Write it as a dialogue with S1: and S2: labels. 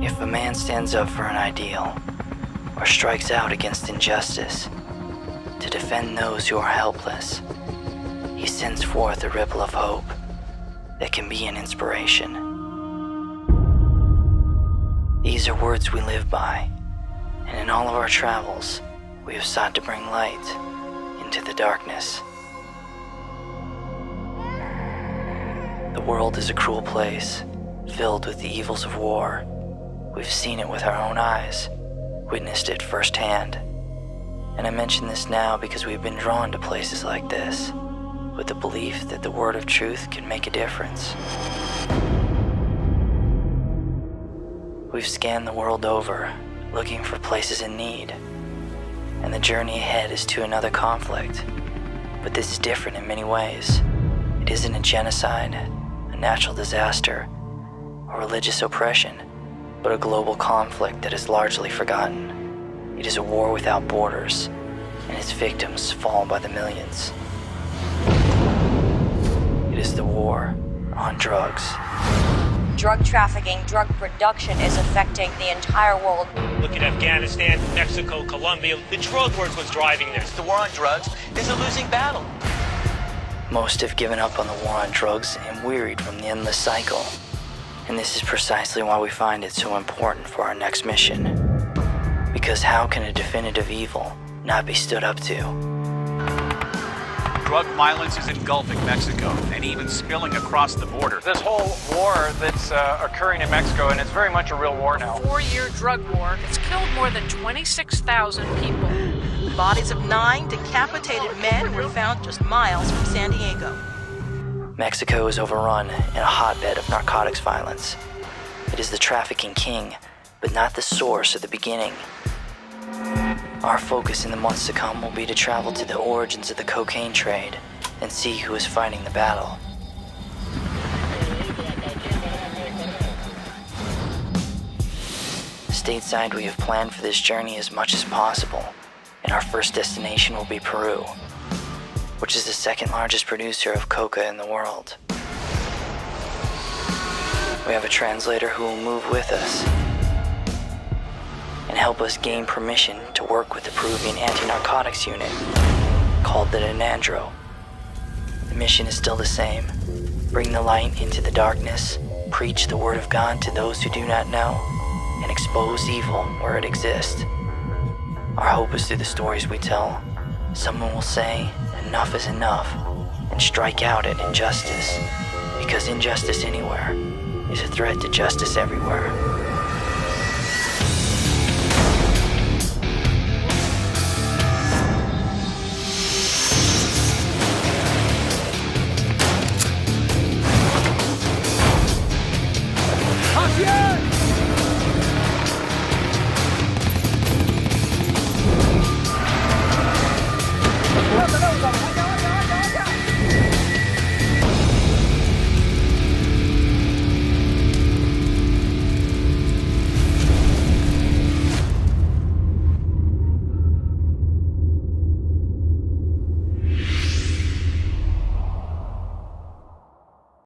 S1: If a man stands up for an ideal, or strikes out against injustice, to defend those who are helpless, he sends forth a ripple of hope that can be an inspiration. These are words we live by, and in all of our travels, we have sought to bring light into the darkness. The world is a cruel place, filled with the evils of war. We've seen it with our own eyes, witnessed it firsthand. And I mention this now because we've been drawn to places like this, with the belief that the word of truth can make a difference. We've scanned the world over, looking for places in need, and the journey ahead is to another conflict. But this is different in many ways. It isn't a genocide, a natural disaster, or religious oppression, but a global conflict that is largely forgotten. It is a war without borders, and its victims fall by the millions. It is the war on drugs.
S2: Drug trafficking, drug production is affecting the entire world.
S3: Look at Afghanistan, Mexico, Colombia. The drug wars was driving this.
S4: The war on drugs is a losing battle.
S1: Most have given up on the war on drugs and wearied from the endless cycle. And this is precisely why we find it so important for our next mission. Because how can a definitive evil not be stood up to?
S5: Drug violence is engulfing Mexico and even spilling across the border.
S6: This whole war that's occurring in Mexico, and it's very much a real war now.
S7: A 4-year drug war has killed more than 26,000 people.
S8: The bodies of 9 decapitated men were found just miles from San Diego.
S1: Mexico is overrun in a hotbed of narcotics violence. It is the trafficking king, but not the source or the beginning. Our focus in the months to come will be to travel to the origins of the cocaine trade and see who is fighting the battle. Stateside, we have planned for this journey as much as possible, and our first destination will be Peru, which is the second largest producer of coca in the world. We have a translator who will move with us and help us gain permission to work with the Peruvian anti-narcotics unit called the Denandro. The mission is still the same: bring the light into the darkness, preach the word of God to those who do not know, and expose evil where it exists. Our hope is through the stories we tell, someone will say, enough is enough, and strike out at injustice, because injustice anywhere is a threat to justice everywhere.
S9: Yeah!